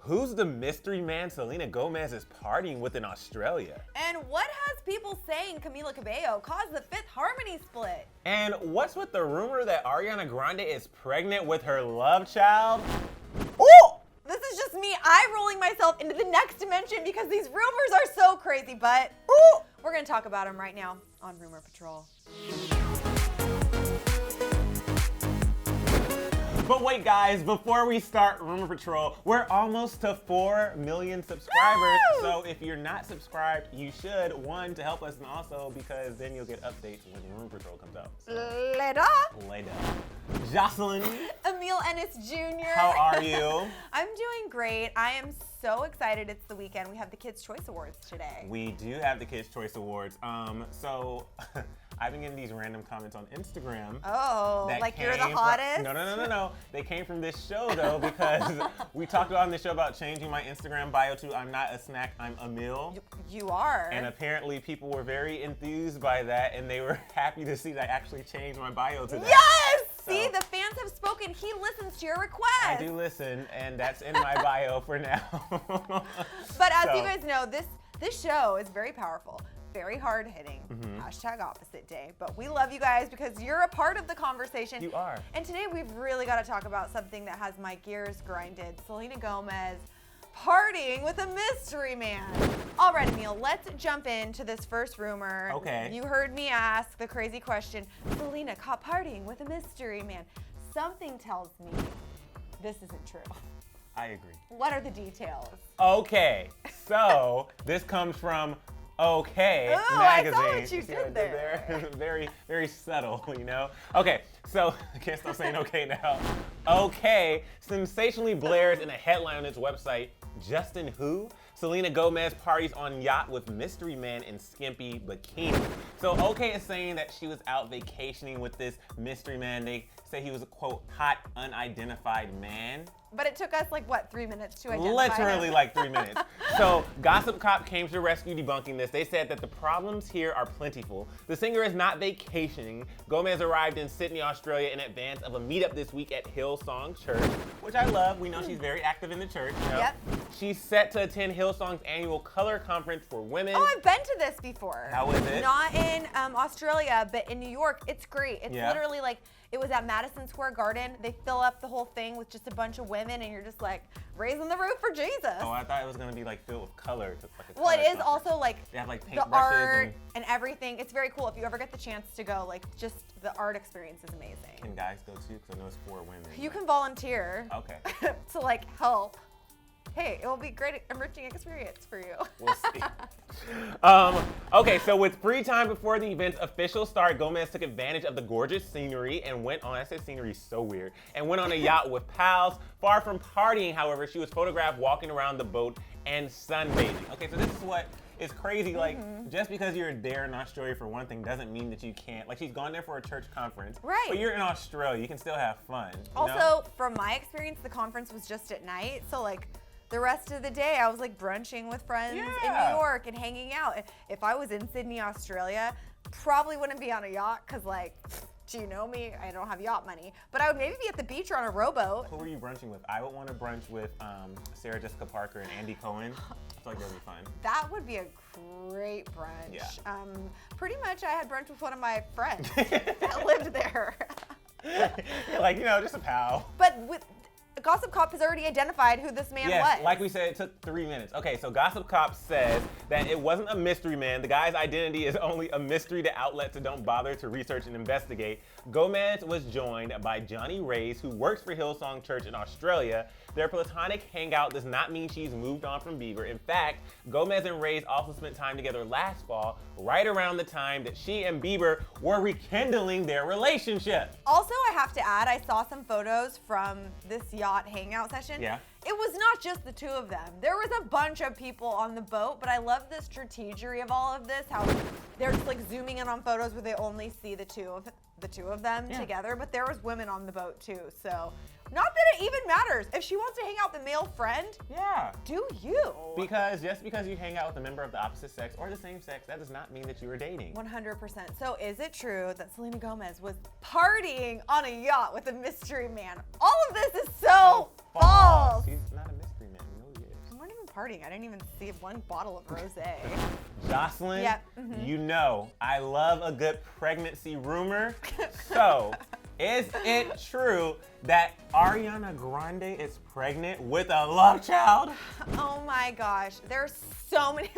Who's the mystery man Selena Gomez is partying with in Australia? And what has people saying Camila Cabello caused the Fifth Harmony split? And what's with the rumor that Ariana Grande is pregnant with her love child? Ooh! This is just me eye-rolling myself into the next dimension because these rumors are so crazy, but we're gonna talk about them right now on Rumor Patrol. But wait, guys, before we start Rumor Patrol, we're almost to 4 million subscribers. Woo! So if you're not subscribed, you should. One, to help us, and also because then you'll get updates when Rumor Patrol comes out. So, later. Jocelyn. Emil Ennis Jr. How are you? I'm doing great. I am so excited it's the weekend. We have the Kids' Choice Awards today. We do have the Kids' Choice Awards. So I've been getting these random comments on Instagram. Oh, like you're the hottest? No. They came from this show, though, because we talked on this show about changing my Instagram bio to I'm not a snack, I'm a meal. You are. And apparently people were very enthused by that, and they were happy to see that I actually changed my bio to that. Yes! So, see, the fans have spoken. He listens to your request. I do listen, and that's in my bio for now. But as you guys know, this show is very powerful. Very hard-hitting, #opposite day. But we love you guys because you're a part of the conversation. You are. And today we've really got to talk about something that has my gears grinded. Selena Gomez partying with a mystery man. All right, Emil, let's jump into this first rumor. Okay. You heard me ask the crazy question, Selena caught partying with a mystery man. Something tells me this isn't true. I agree. What are the details? Okay, so this comes from Okay Oh, magazine. I saw what you See did there. Very, very subtle, you know? Okay, so I can't stop saying okay now. Okay sensationally blares in a headline on its website, Justin Who? Selena Gomez parties on yacht with mystery man in skimpy bikini. So Okay is saying that she was out vacationing with this mystery man. They say he was a, quote, hot, unidentified man. But it took us, like, what, 3 minutes to identify Literally him? like 3 minutes. So Gossip Cop came to the rescue debunking this. They said that the problems here are plentiful. The singer is not vacationing. Gomez arrived in Sydney, Australia in advance of a meetup this week at Hillsong Church, which I love. We know she's very active in the church. You know? Yep. She's set to attend Hillsong's annual color conference for women. Oh, I've been to this before. How is it? Not in Australia, but in New York. It's great. It's Yeah. literally like, it was at Madison Square Garden. They fill up the whole thing with just a bunch of women, and you're just like, raising the roof for Jesus. Oh, I thought it was gonna be like filled with color. Like a Well, it color is conference. also like They have like the paintbrushes art and everything. It's very cool. If you ever get the chance to go, like, just the art experience is amazing. Can guys go too? Because I know it's 4 women. You can volunteer Okay. to, like, help. Hey, it will be a great, enriching experience for you. We'll see. Okay, so with free time before the event's official start, Gomez took advantage of the gorgeous scenery and went on, I said scenery so weird, and went on a yacht with pals. Far from partying, however, she was photographed walking around the boat and sunbathing. Okay, so this is what is crazy. Like, just because you're there in Australia for one thing doesn't mean that you can't. Like, she's gone there for a church conference. Right. But you're in Australia, you can still have fun. You Also, know? from my experience, the conference was just at night, so like the rest of the day I was like brunching with friends in Yeah. New York and hanging out. If I was in Sydney, Australia, probably wouldn't be on a yacht because, like, do you know me? I don't have yacht money. But I would maybe be at the beach or on a rowboat. Who are you brunching with? I would want to brunch with Sarah Jessica Parker and Andy Cohen. I feel like that would be fun. That would be a great brunch. Yeah. Pretty much I had brunch with one of my friends that lived there. Like, you know, just a pal. But with Gossip Cop has already identified who this man was. Like we said, it took 3 minutes. Okay, so Gossip Cop says that it wasn't a mystery man. The guy's identity is only a mystery to outlets that don't bother to research and investigate. Gomez was joined by Johnny Reyes, who works for Hillsong Church in Australia. Their platonic hangout does not mean she's moved on from Bieber. In fact, Gomez and Reyes also spent time together last fall, right around the time that she and Bieber were rekindling their relationship. Also, I have to add, I saw some photos from this yacht hangout session. Yeah. It was not just the two of them. There was a bunch of people on the boat, but I love the strategery of all of this, how they're just like zooming in on photos where they only see the two of them together, but there was women on the boat too. So, not that it even matters. If she wants to hang out with a male friend, Yeah. do you? Because just because you hang out with a member of the opposite sex or the same sex, that does not mean that you are dating. 100%. So is it true that Selena Gomez was partying on a yacht with a mystery man? All of this is so false. She's not a mystery man. No, partying. I didn't even see one bottle of rosé. Jocelyn, Yeah. You know I love a good pregnancy rumor. So, is it true that Ariana Grande is pregnant with a love child? Oh my gosh, there's so many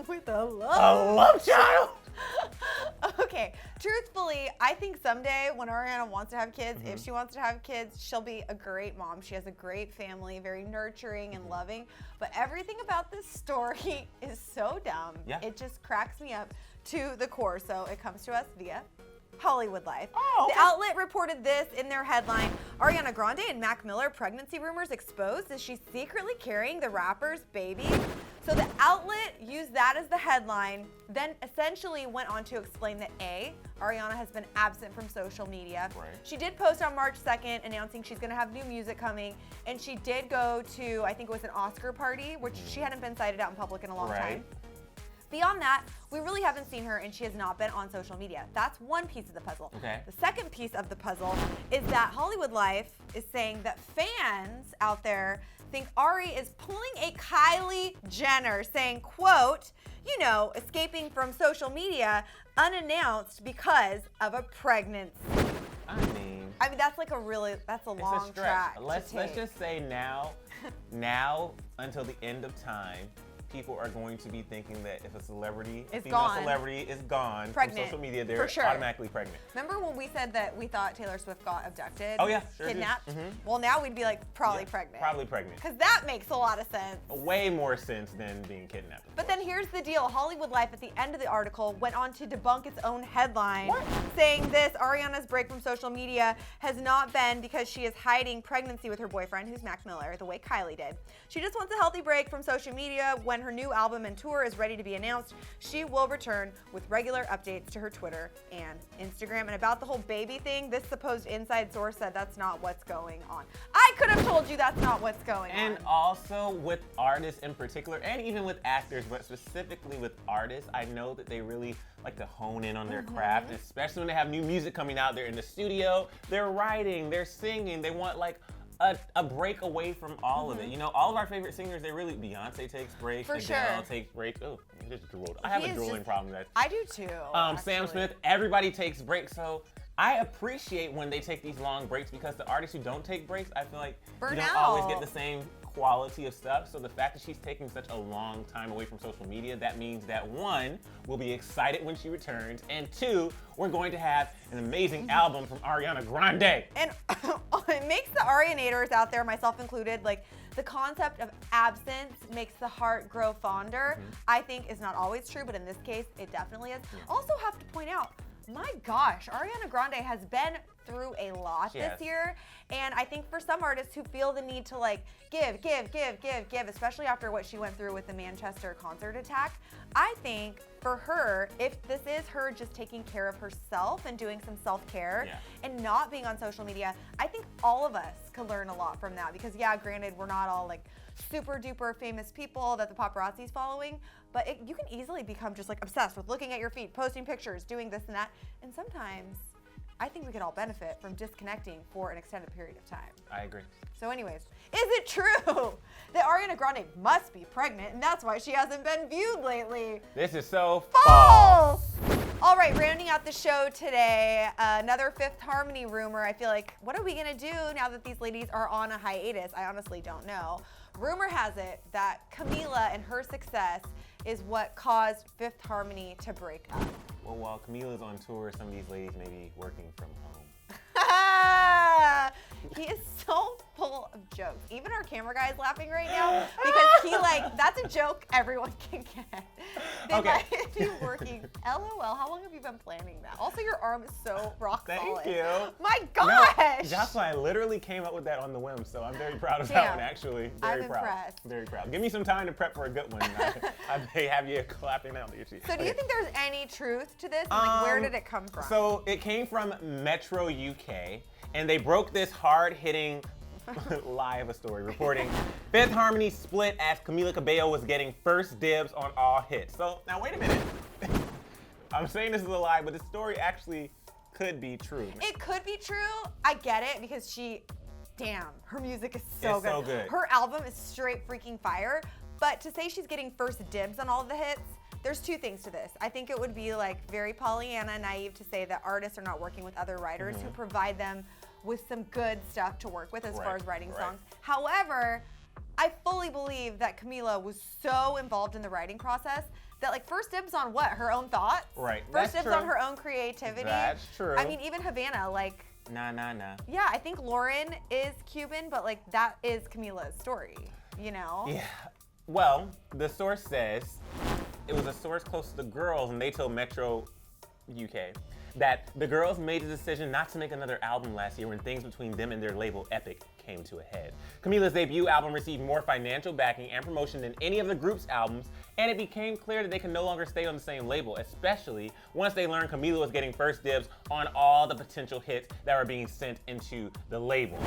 with a A love. love child? Okay, truthfully, I think someday when Ariana wants to have kids, if she wants to have kids, she'll be a great mom. She has a great family, very nurturing and loving. But everything about this story is so dumb. Yeah. It just cracks me up to the core. So it comes to us via Hollywood Life. Oh, okay. The outlet reported this in their headline: Ariana Grande and Mac Miller pregnancy rumors exposed as she's secretly carrying the rapper's baby. So the outlet used that as the headline, then essentially went on to explain that A, Ariana has been absent from social media. Right. She did post on March 2nd announcing she's going to have new music coming, and she did go to, I think it was an Oscar party, which she hadn't been cited out in public in a long Right. time. Beyond that, we really haven't seen her, and she has not been on social media. That's one piece of the puzzle. Okay. The second piece of the puzzle is that Hollywood Life is saying that fans out there think Ari is pulling a Kylie Jenner, saying, quote, escaping from social media unannounced because of a pregnancy. I mean, that's like that's a it's long a stretch. track Let's to take. just say now until the end of time, people are going to be thinking that if a celebrity, Is female gone. celebrity is gone Pregnant. from social media, they're For sure. automatically pregnant. Remember when we said that we thought Taylor Swift got abducted? Oh, yeah, sure did. Kidnapped? Mhm. Well, now we'd be like, probably Yeah, pregnant. Probably pregnant. Because that makes a lot of sense. Way more sense than being kidnapped. But then here's the deal. Hollywood Life at the end of the article went on to debunk its own headline, What? saying this: Ariana's break from social media has not been because she is hiding pregnancy with her boyfriend, who's Mac Miller, the way Kylie did. She just wants a healthy break from social media. When her new album and tour is ready to be announced, she will return with regular updates to her Twitter and Instagram. And about the whole baby thing, this supposed inside source said that's not what's going on. I could have told you that's not what's going And on. also with artists in particular, and even with actors, but specifically with artists, I know that they really like to hone in on their craft, especially when they have new music coming out. They're in the studio, they're writing, they're singing, they want like a break away from all of it. All of our favorite singers, Beyonce takes breaks, For Adele sure. takes breaks. Oh, you just drooled. I have He a is drooling just- problem. That I do too. Sam actually. Smith, everybody takes breaks. So I appreciate when they take these long breaks, because the artists who don't take breaks, I feel like Burn you don't always out. get the same quality of stuff. So the fact that she's taking such a long time away from social media, that means that one, we'll be excited when she returns, and two, we're going to have an amazing album from Ariana Grande. And it makes the Arianators out there, myself included, like the concept of absence makes the heart grow fonder. I think is not always true, but in this case, it definitely is. Also have to point out, my gosh, Ariana Grande has been through a lot Yes. this year. And I think for some artists who feel the need to like give, especially after what she went through with the Manchester concert attack, I think for her, if this is her just taking care of herself and doing some self-care and not being on social media, I think all of us could learn a lot from that. Because yeah, granted, we're not all like super duper famous people that the paparazzi's following, but you can easily become just like obsessed with looking at your feed, posting pictures, doing this and that. And sometimes I think we could all benefit from disconnecting for an extended period of time. I agree. So anyways, is it true that Ariana Grande must be pregnant and that's why she hasn't been viewed lately? This is so false. All right, rounding out the show today, another Fifth Harmony rumor. I feel like, what are we gonna do now that these ladies are on a hiatus? I honestly don't know. Rumor has it that Camila and her success is what caused Fifth Harmony to break up. Well, while Camila's on tour, some of these ladies may be working from home. He is so full of jokes. Even our camera guy is laughing right now because that's a joke everyone can get. They Okay. might be working. LOL, how long have you been planning that? Also, your arm is so rock solid. Thank you. My No, gosh! Jocelyn, I literally came up with that on the whim, so I'm very proud of that Damn. one, actually. Very I'm proud. impressed. Very proud. Give me some time to prep for a good one. I may have you clapping out your cheek. So do you think there's any truth to this? And like, where did it come from? So it came from Metro UK, and they broke this hard-hitting lie of a story, reporting Fifth Harmony split as Camila Cabello was getting first dibs on all hits. So now wait a minute. I'm saying this is a lie, but the story actually could be true. It could be true. I get it because her music is so It's good. so good. Her album is straight freaking fire. But to say she's getting first dibs on all of the hits, there's two things to this. I think it would be like very Pollyanna naive to say that artists are not working with other writers who provide them with some good stuff to work with as far as writing songs. However, I fully believe that Camila was so involved in the writing process that like first dibs on what? Her own thoughts? Right. First dibs on her own creativity. That's true. I mean, even Havana, like. Nah. Yeah, I think Lauren is Cuban, but like that is Camila's story, you know? Yeah. Well, the source says, it was a source close to the girls, and they told Metro UK that the girls made the decision not to make another album last year when things between them and their label Epic came to a head. Camila's debut album received more financial backing and promotion than any of the group's albums, and it became clear that they could no longer stay on the same label, especially once they learned Camila was getting first dibs on all the potential hits that were being sent into the label.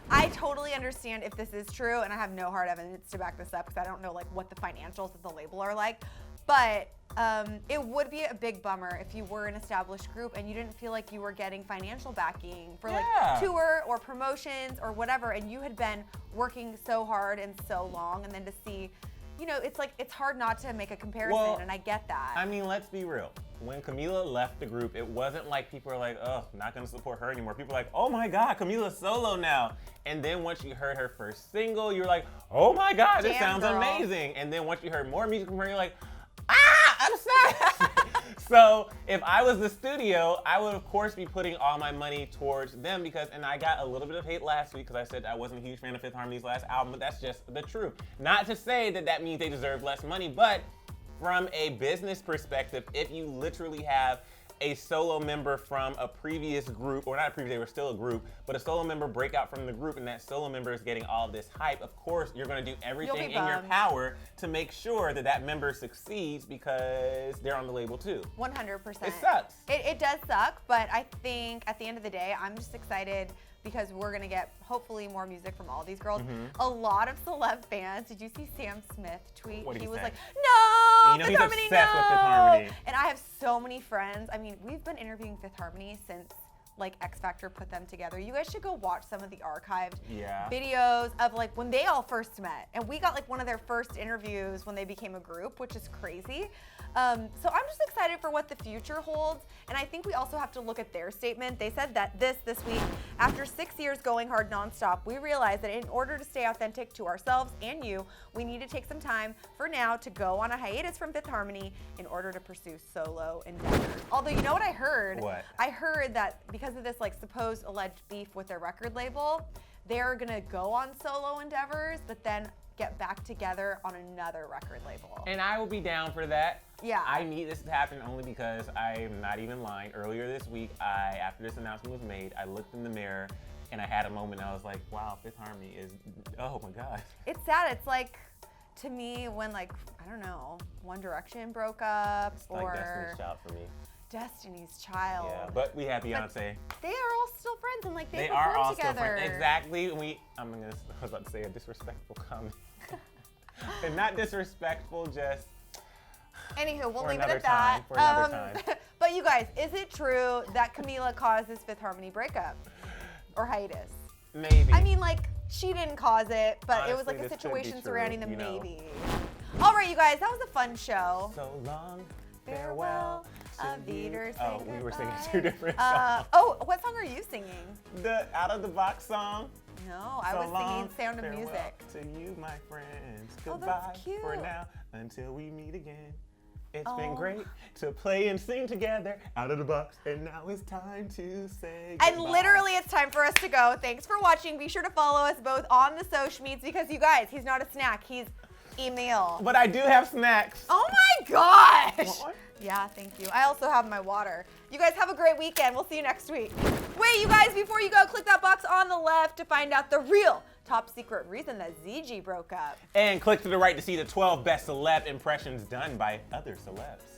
I totally understand if this is true, and I have no hard evidence to back this up because I don't know like what the financials of the label are like. But it would be a big bummer if you were an established group and you didn't feel like you were getting financial backing for like tour or promotions or whatever, and you had been working so hard and so long, and then to see, you know, it's like it's hard not to make a comparison, and I get that. I mean, let's be real. When Camila left the group, it wasn't like people were like, oh, not gonna support her anymore. People were like, oh my God, Camila's solo now. And then once you heard her first single, you were like, oh my God, this sounds amazing. And then once you heard more music from her, you're like, I'm sorry. So if I was the studio, I would of course be putting all my money towards them because, and I got a little bit of hate last week because I said I wasn't a huge fan of Fifth Harmony's last album, but that's just the truth. Not to say that that means they deserve less money, but from a business perspective, if you literally have a solo member from a previous group, or not a previous, they were still a group, but a solo member break out from the group and that solo member is getting all this hype, of course you're gonna do everything in your power to make sure that that member succeeds because they're on the label too. 100%. It sucks. It does suck, but I think at the end of the day, I'm just excited because we're gonna get hopefully more music from all these girls. A lot of celeb fans. Did you see Sam Smith tweet? What did he was say? like, no, you know, Fifth he's Harmony, obsessed no. with Fifth Harmony. And I have so many friends. I mean, we've been interviewing Fifth Harmony since like X Factor put them together. You guys should go watch some of the archived videos of like when they all first met. And we got like one of their first interviews when they became a group, which is crazy. So I'm just excited for what the future holds. And I think we also have to look at their statement. They said that this week, after 6 years going hard nonstop, we realized that in order to stay authentic to ourselves and you, we need to take some time for now to go on a hiatus from Fifth Harmony in order to pursue solo endeavors. Although, you know what I heard? What? I heard that because of this like supposed alleged beef with their record label, they're gonna go on solo endeavors, but then get back together on another record label. And I will be down for that. Yeah. I need this to happen only because I'm not even lying. Earlier this week, after this announcement was made, I looked in the mirror and I had a moment. I was like, wow, Fifth Harmony is, oh my God. It's sad. It's like, to me, when like, I don't know, One Direction broke up It's or like Destiny's Child for me. Destiny's Child. Yeah, but we have Beyonce. But they are all still friends and like they are perform all together. still friends. Exactly. I was about to say a disrespectful comment. And not disrespectful, just. Anywho, we'll for leave it another at that. time, for another time. But you guys, is it true that Camila caused this Fifth Harmony breakup or hiatus? Maybe. I mean, like, she didn't cause it, but Honestly, it was like a this could be situation true, surrounding them, you know. maybe. All right, you guys, that was a fun show. So long, Farewell, farewell. a Vider, Oh, say we were singing goodbye. two different songs. Oh, what song are you singing? The Out of the Box song. No, I So was singing long, Sound of farewell Music. to you, my friends. Oh, Goodbye that's cute. for now until we meet again. It's Oh. been great to play and sing together out of the box, and now it's time to say And goodbye. literally, it's time for us to go. Thanks for watching. Be sure to follow us both on the social medias because you guys, he's not a snack. He's a meal. But I do have snacks. Oh my gosh. Want one? Yeah, thank you. I also have my water. You guys have a great weekend. We'll see you next week. Wait, you guys, before you go, click that box on the left to find out the real top secret reason that ZG broke up. And click to the right to see the 12 best celeb impressions done by other celebs.